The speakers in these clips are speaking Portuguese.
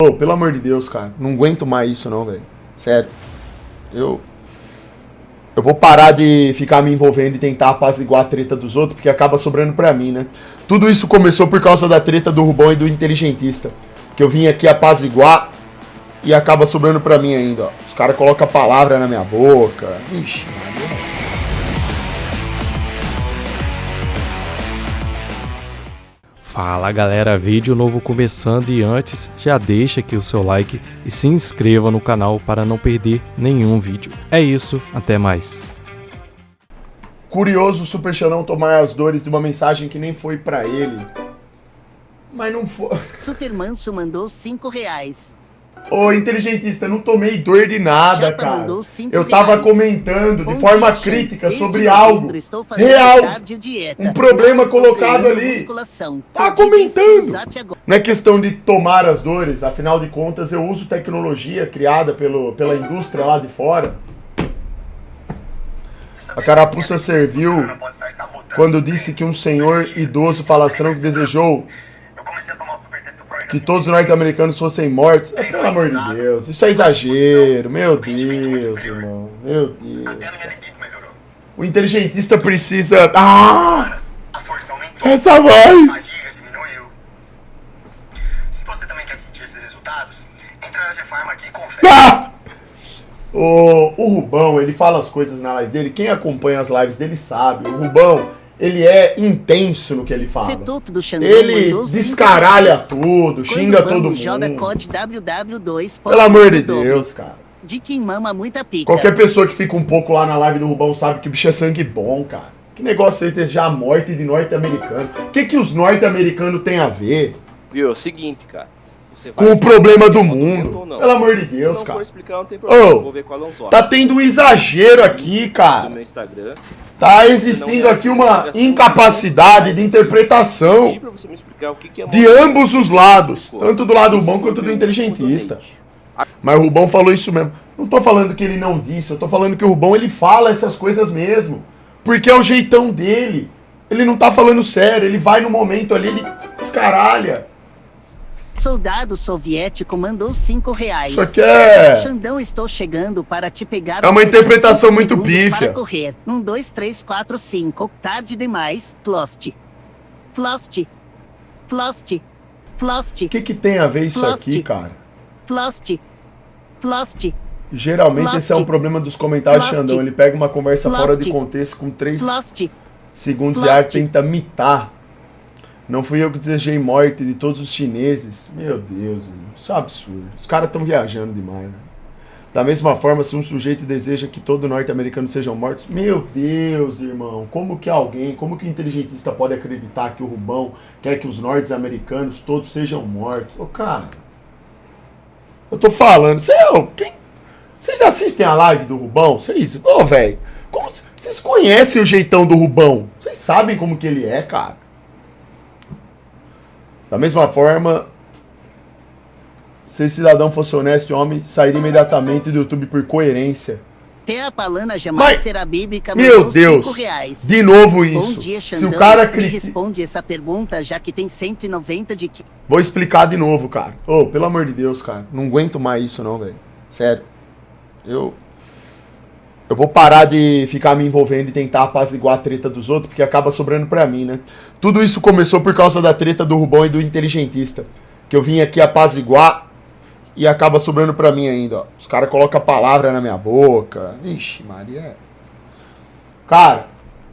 Ô, pelo amor de Deus, cara. Não aguento mais isso não, velho. Sério. Eu vou parar de ficar me envolvendo e tentar apaziguar a treta dos outros, porque acaba sobrando pra mim, né? Tudo isso começou por causa da treta do Rubão e do Inteligentista. Que eu vim aqui apaziguar e acaba sobrando pra mim ainda, ó. Os caras colocam a palavra na minha boca. Ixi, Maria. Fala galera, vídeo novo começando e antes já deixa aqui o seu like e se inscreva no canal para não perder nenhum vídeo. É isso, até mais. Curioso o Super Xanão tomar as dores de uma mensagem que nem foi pra ele. Mas não foi. Super Manso mandou R$5. Ô, Inteligentista, não tomei dor de nada, Chapa cara. mandou R$5. Eu tava comentando de Bom forma dia, crítica desde sobre novembro algo estou fazendo real. cardio-dieta. Um problema Não estou colocado treinando ali. musculação. Tá Perdi 10 quilos comentando. até agora. Não é questão de tomar as dores, afinal de contas eu uso tecnologia criada pela indústria lá de fora. A carapuça serviu quando disse que um senhor idoso falastrão que desejou que todos os norte-americanos fossem mortos. É, pelo amor de Deus, isso é exagero. Meu Deus, irmão. Meu Deus. Cara. O inteligentista precisa... Ah! Essa voz! Se você também quer sentir esses resultados, entra na Reforma aqui e confere. Ah! O Rubão, ele fala as coisas na live dele. Quem acompanha as lives dele sabe. O Rubão, ele é intenso no que ele fala. Setuto do Xandão Ele mandou descaralha R$5. tudo, xinga Quando todo vamos, joga mundo. code WW2. Pelo amor de dobro. Deus, cara. De quem mama muita pica. Qualquer pessoa que fica um pouco lá na live do Rubão sabe que o bicho é sangue bom, cara. Que negócio é esse desejar a morte de norte-americano? O que os norte-americanos têm a ver Viu, é o seguinte, cara. Você vai com o explicar problema do qual é o mundo? ou não. Pelo amor de Se Deus, não for cara. explicar, não tem problema. Ô, Eu vou ver qual é o tá tendo um exagero aqui, do cara. meu Instagram. Tá existindo aqui uma incapacidade de interpretação Pedi pra você me explicar o que é de morte. ambos os lados, tanto do lado Esse bom foi quanto do meu inteligentista. prudente. Mas o Rubão falou isso mesmo. Não tô falando que ele não disse, eu tô falando que o Rubão ele fala essas coisas mesmo. Porque é o jeitão dele. Ele não tá falando sério, ele vai no momento ali, ele descaralha. Soldado soviético mandou R$5. Isso aqui é... Xandão, estou chegando para te pegar. É uma Você tem interpretação 5 muito segundos pífia. Para correr. 1, 2, 3, 4, 5. Tarde demais. Ploft. Ploft. Ploft. Ploft. O que tem a ver isso Ploft. aqui, cara? Ploft. Ploft. Geralmente Ploft. esse é um problema dos comentários de Ploft. Xandão. Ele pega uma conversa Ploft. fora de contexto com 3 Ploft. segundos de Ploft. ar, tenta mitar. Não fui eu que desejei morte de todos os chineses. Meu Deus, irmão. Isso é um absurdo. Os caras estão viajando demais, né? Da mesma forma, se um sujeito deseja que todo norte-americano sejam mortos, meu Deus, irmão, como que o inteligentista pode acreditar que o Rubão quer que os norte-americanos todos sejam mortos? Ô, cara, eu tô falando, vocês assistem a live do Rubão? Vocês, velho, vocês conhecem o jeitão do Rubão? Vocês sabem como que ele é, cara? Da mesma forma, se esse cidadão fosse honesto e homem, sairia imediatamente do YouTube por coerência. Tea Palana jamais Mas, será bíblica. meu mandou Deus, R$5. de novo Bom isso. dia, Se Xandão. o cara Me responde essa pergunta, já que tem 190 de... Vou explicar de novo, cara. Ô, pelo amor de Deus, cara. Não aguento mais isso não, velho. Sério. Eu vou parar de ficar me envolvendo e tentar apaziguar a treta dos outros, porque acaba sobrando pra mim, né? Tudo isso começou por causa da treta do Rubão e do Inteligentista. Que eu vim aqui apaziguar e acaba sobrando pra mim ainda, ó. Os caras colocam a palavra na minha boca. Ixi, Maria. Cara,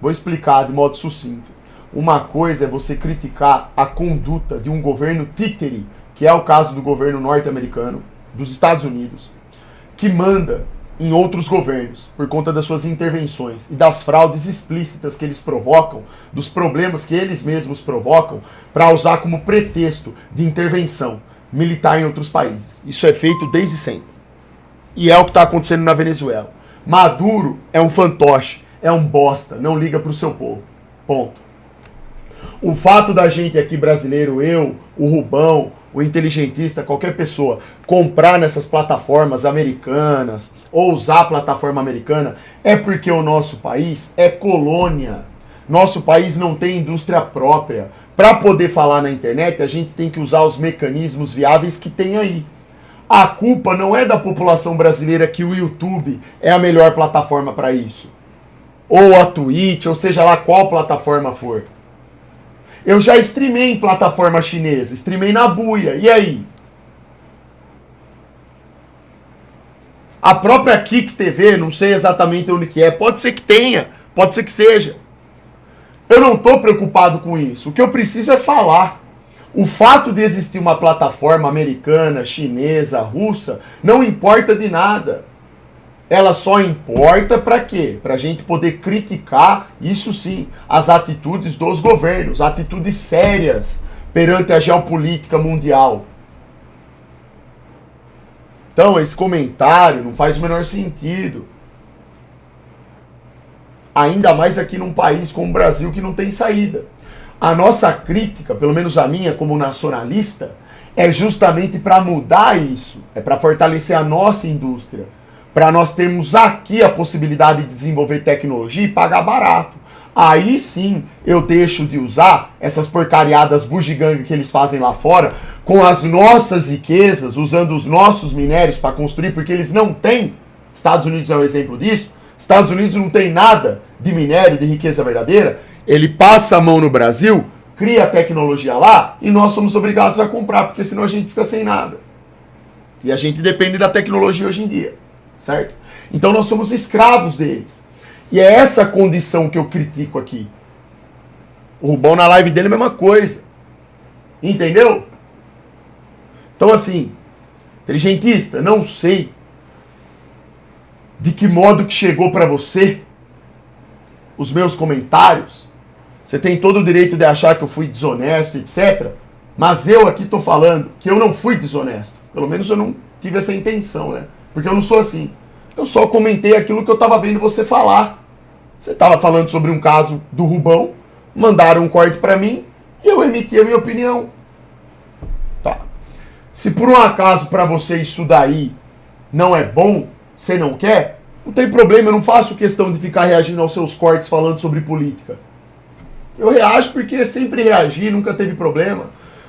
vou explicar de modo sucinto. Uma coisa é você criticar a conduta de um governo títere, que é o caso do governo norte-americano, dos Estados Unidos, que manda em outros governos, por conta das suas intervenções e das fraudes explícitas que eles provocam, dos problemas que eles mesmos provocam, para usar como pretexto de intervenção militar em outros países. Isso é feito desde sempre. E é o que está acontecendo na Venezuela. Maduro é um fantoche, é um bosta, não liga pro seu povo. Ponto. O fato da gente aqui brasileiro, eu, o Rubão, o inteligentista, qualquer pessoa, comprar nessas plataformas americanas ou usar a plataforma americana é porque o nosso país é colônia. Nosso país não tem indústria própria. Para poder falar na internet, a gente tem que usar os mecanismos viáveis que tem aí. A culpa não é da população brasileira que o YouTube é a melhor plataforma para isso. Ou a Twitch, ou seja lá qual plataforma for. Eu já streamei em plataforma chinesa, streamei na Buia, e aí? A própria Kik TV, não sei exatamente onde que é, pode ser que tenha, pode ser que seja. Eu não estou preocupado com isso, o que eu preciso é falar. O fato de existir uma plataforma americana, chinesa, russa, não importa de nada. Ela só importa para quê? Para a gente poder criticar, isso sim, as atitudes dos governos, atitudes sérias perante a geopolítica mundial. Então, esse comentário não faz o menor sentido. Ainda mais aqui num país como o Brasil que não tem saída. A nossa crítica, pelo menos a minha como nacionalista, é justamente para mudar isso, é para fortalecer a nossa indústria, para nós termos aqui a possibilidade de desenvolver tecnologia e pagar barato. Aí sim eu deixo de usar essas porcariadas bugigangas que eles fazem lá fora, com as nossas riquezas, usando os nossos minérios para construir, porque eles não têm. Estados Unidos é um exemplo disso. Estados Unidos não tem nada de minério, de riqueza verdadeira. Ele passa a mão no Brasil, cria a tecnologia lá e nós somos obrigados a comprar, porque senão a gente fica sem nada. E a gente depende da tecnologia hoje em dia, certo? Então nós somos escravos deles. E é essa condição que eu critico aqui. O Rubão na live dele é a mesma coisa. Entendeu? Então assim, inteligentista, não sei de que modo que chegou para você os meus comentários. Você tem todo o direito de achar que eu fui desonesto, etc. Mas eu aqui tô falando que eu não fui desonesto. Pelo menos eu não tive essa intenção, né? Porque eu não sou assim. Eu só comentei aquilo que eu tava vendo você falar. Você tava falando sobre um caso do Rubão, mandaram um corte pra mim e eu emiti a minha opinião. Tá. Se por um acaso pra você isso daí não é bom, você não quer, não tem problema, eu não faço questão de ficar reagindo aos seus cortes falando sobre política. Eu reajo porque sempre reagi, nunca teve problema.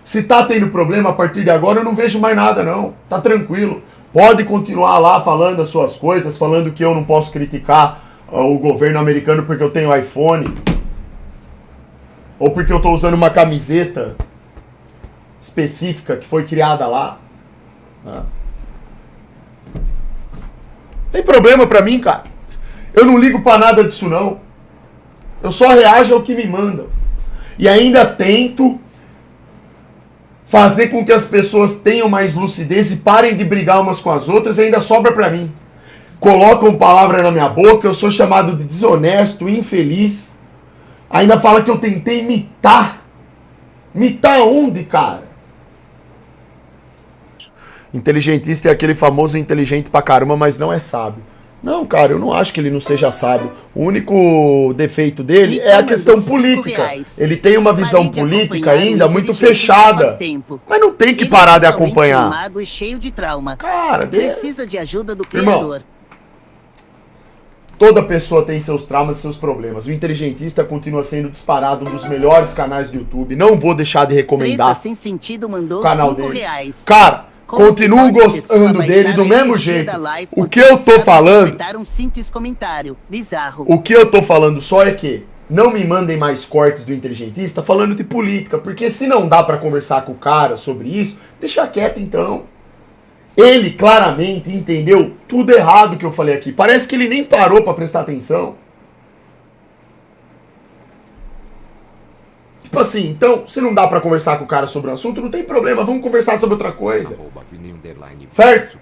Se tá tendo problema, a partir de agora eu não vejo mais nada não, tá tranquilo. Pode continuar lá falando as suas coisas, falando que eu não posso criticar o governo americano porque eu tenho iPhone. Ou porque eu tô usando uma camiseta específica que foi criada lá. Tem problema pra mim, cara. Eu não ligo pra nada disso não. Eu só reajo ao que me mandam. E ainda tento fazer com que as pessoas tenham mais lucidez e parem de brigar umas com as outras e ainda sobra pra mim. Colocam palavra na minha boca, eu sou chamado de desonesto, infeliz. Ainda fala que eu tentei imitar. Imitar onde, cara? Inteligentista é aquele famoso inteligente pra caramba, mas não é sábio. Não, cara, eu não acho que ele não seja sábio. O único defeito dele é a questão política. Ele tem uma visão política ainda muito fechada. Mas não tem que parar de acompanhar. E cheio de trauma. Cara, precisa de ajuda do criador. Irmão, toda pessoa tem seus traumas e seus problemas. O Inteligentista continua sendo disparado um dos melhores canais do YouTube. Não vou deixar de recomendar. Treta Sem Sentido mandou o canal R$5. dele. Cara, continuo gostando dele do mesmo jeito. O que eu tô falando... Bizarro. O que eu tô falando só é que não me mandem mais cortes do Inteligentista falando de política, porque se não dá pra conversar com o cara sobre isso, deixa quieto então. Ele claramente entendeu tudo errado que eu falei aqui. Parece que ele nem parou pra prestar atenção. Tipo assim, então, se não dá pra conversar com o cara sobre o assunto, não tem problema, vamos conversar sobre outra coisa. Certo?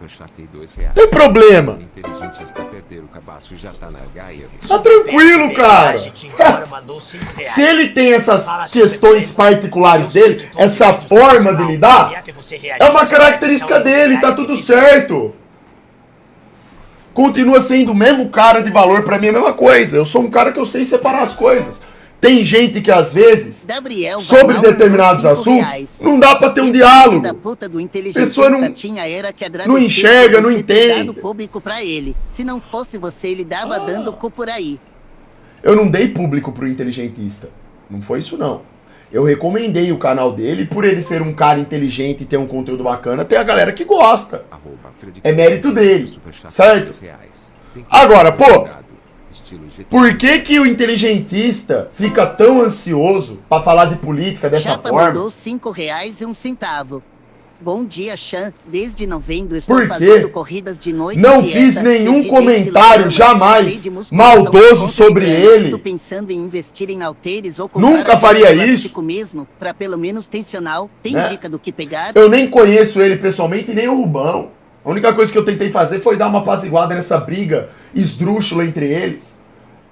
Tem problema. Tá tranquilo, cara. Se ele tem essas questões particulares dele, essa forma de lidar, é uma característica dele, tá tudo certo. Continua sendo o mesmo cara de valor, pra mim é a mesma coisa. Eu sou um cara que eu sei separar as coisas. Tem gente que às vezes, sobre determinados assuntos, não dá pra ter um diálogo. A pessoa não enxerga, não entende. Se não fosse você, ele dava dando cu por aí. Eu não dei público pro Inteligentista. Não foi isso não. Eu recomendei o canal dele, por ele ser um cara inteligente e ter um conteúdo bacana, tem a galera que gosta. É mérito dele, certo? Agora, pô, por que o inteligentista fica tão ansioso pra falar de política dessa Chapa forma? mandou R$5,01. Bom dia, Chan. Desde novembro estou Por quê? fazendo corridas de noite. Não dieta, fiz nenhum perdi 10 comentário quilogramas, jamais parei de musculação, maldoso ontem sobre de ele. Tô pensando em investir em halteres ou Nunca faria isso. mesmo, pra pelo menos tensional. Tem Né? dica do que pegar? Eu nem conheço ele pessoalmente e nem o Rubão. A única coisa que eu tentei fazer foi dar uma apaziguada nessa briga esdrúxula entre eles.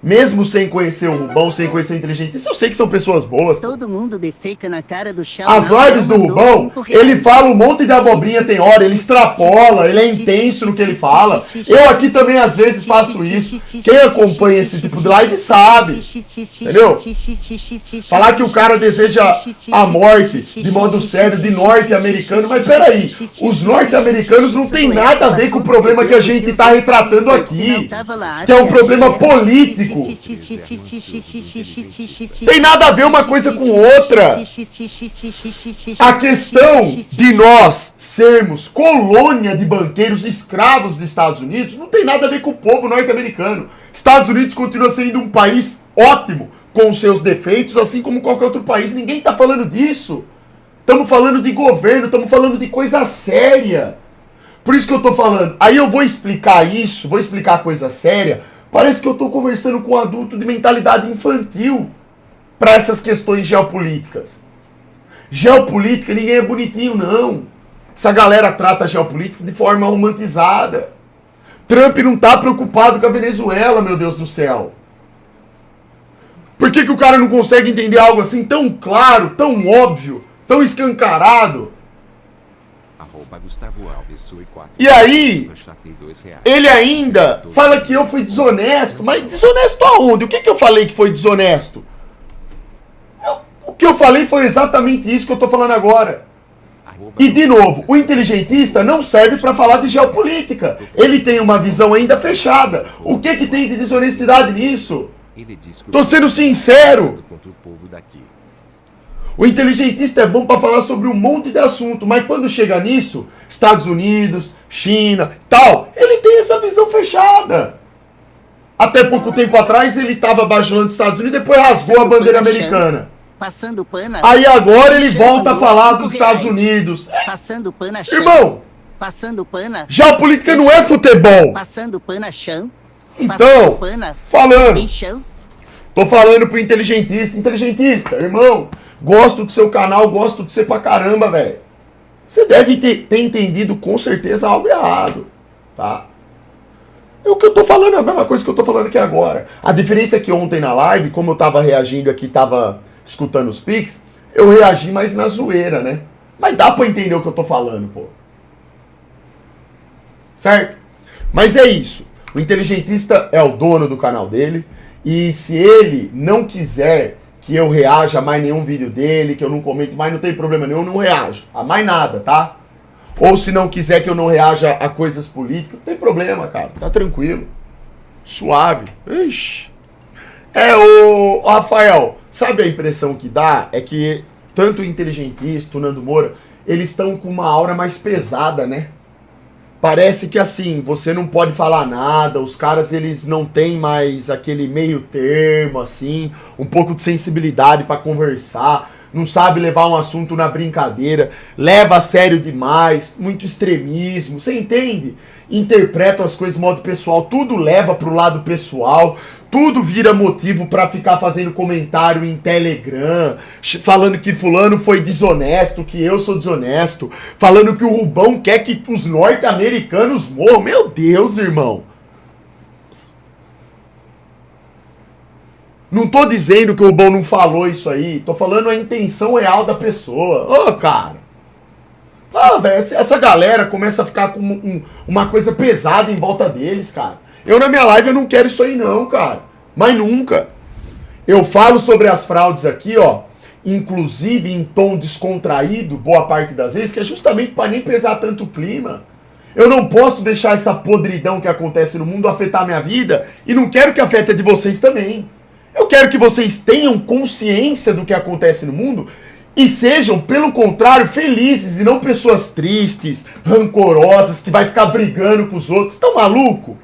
Mesmo sem conhecer o Rubão, sem conhecer o inteligentista, eu sei que são pessoas boas. Todo mundo defeca na cara do chão. As lives do Rubão, ele fala um monte de abobrinha, tem hora, ele extrapola, ele é intenso no que ele fala. Eu aqui também às vezes faço isso. Quem acompanha esse tipo de live sabe. Entendeu? Falar que o cara deseja a morte de modo sério de norte-americano, mas peraí, os norte-americanos não tem nada a ver com o problema que a gente tá retratando aqui, que é um problema político. Tem nada a ver uma coisa com outra. A questão de nós sermos colônia de banqueiros escravos dos Estados Unidos não tem nada a ver com o povo norte-americano. Estados Unidos continua sendo um país ótimo, com seus defeitos, assim como qualquer outro país. Ninguém tá falando disso. Estamos falando de governo, estamos falando de coisa séria. Por isso que eu tô falando. Aí eu vou explicar isso, vou explicar a coisa séria. Parece que eu tô conversando com um adulto de mentalidade infantil para essas questões geopolíticas. Geopolítica, ninguém é bonitinho, não. Essa galera trata a geopolítica de forma romantizada. Trump não tá preocupado com a Venezuela, meu Deus do céu. Por que o cara não consegue entender algo assim tão claro, tão óbvio, tão escancarado? E aí, ele ainda fala que eu fui desonesto. Mas desonesto aonde? O que eu falei que foi desonesto? O que eu falei foi exatamente isso que eu tô falando agora. E de novo, o inteligentista não serve para falar de geopolítica. Ele tem uma visão ainda fechada. O que tem de desonestidade nisso? Tô sendo sincero. O inteligentista é bom para falar sobre um monte de assunto, mas quando chega nisso, Estados Unidos, China, tal, ele tem essa visão fechada. Até pouco tempo atrás ele estava bajulando os Estados Unidos, depois rasgou a bandeira americana. Passando pano. Aí agora ele volta a falar dos Estados Unidos. Passando pano a chão. Irmão, passando pano. geopolítica não é futebol. Passando pano a chão. Então, falando. Tô falando pro inteligentista. Inteligentista, irmão, gosto do seu canal, gosto de você pra caramba, velho. Você deve ter entendido com certeza algo errado, tá? É o que eu tô falando, é a mesma coisa que eu tô falando aqui agora. A diferença é que ontem na live, como eu tava reagindo aqui, tava escutando os pics, eu reagi mais na zoeira, né? Mas dá pra entender o que eu tô falando, pô. Certo? Mas é isso. O inteligentista é o dono do canal dele. E se ele não quiser que eu reaja a mais nenhum vídeo dele, que eu não comente mais, não tem problema nenhum, eu não reajo a mais nada, tá? Ou se não quiser que eu não reaja a coisas políticas, não tem problema, cara, tá tranquilo. Suave. Ixi. O Rafael, sabe a impressão que dá? É que tanto o inteligentista, o Nando Moura, eles estão com uma aura mais pesada, né? Parece que assim, você não pode falar nada, os caras eles não têm mais aquele meio termo, assim, um pouco de sensibilidade pra conversar, não sabe levar um assunto na brincadeira, leva a sério demais, muito extremismo, você entende? Interpretam as coisas de modo pessoal, tudo leva pro lado pessoal, tudo vira motivo pra ficar fazendo comentário em Telegram, falando que fulano foi desonesto, que eu sou desonesto, falando que o Rubão quer que os norte-americanos morram. Meu Deus, irmão. Não tô dizendo que o Rubão não falou isso aí, tô falando a intenção real da pessoa. Ô, cara. Ah, velho, essa galera começa a ficar com uma coisa pesada em volta deles, cara. Eu na minha live eu não quero isso aí não, cara. Mas nunca. Eu falo sobre as fraudes aqui, ó. Inclusive em tom descontraído, boa parte das vezes, que é justamente para nem pesar tanto o clima. Eu não posso deixar essa podridão que acontece no mundo afetar a minha vida e não quero que afete a de vocês também. Eu quero que vocês tenham consciência do que acontece no mundo e sejam, pelo contrário, felizes e não pessoas tristes, rancorosas, que vai ficar brigando com os outros. Estão maluco?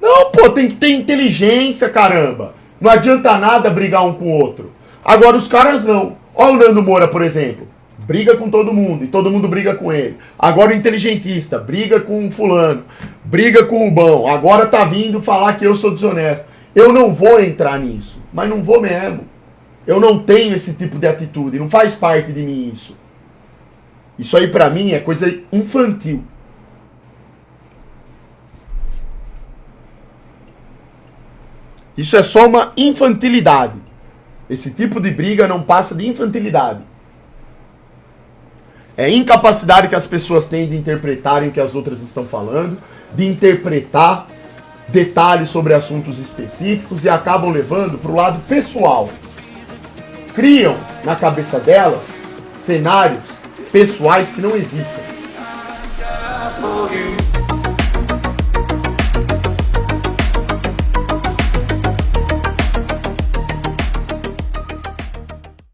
Não, pô, tem que ter inteligência, caramba. Não adianta nada brigar um com o outro. Agora os caras não. Olha o Nando Moura, por exemplo. Briga com todo mundo e todo mundo briga com ele. Agora o inteligentista briga com o fulano, briga com o bom. Agora tá vindo falar que eu sou desonesto. Eu não vou entrar nisso, mas não vou mesmo. Eu não tenho esse tipo de atitude, não faz parte de mim isso. Isso aí pra mim é coisa infantil. Isso é só uma infantilidade. Esse tipo de briga não passa de infantilidade. É incapacidade que as pessoas têm de interpretarem o que as outras estão falando, de interpretar detalhes sobre assuntos específicos e acabam levando para o lado pessoal. Criam na cabeça delas cenários pessoais que não existem.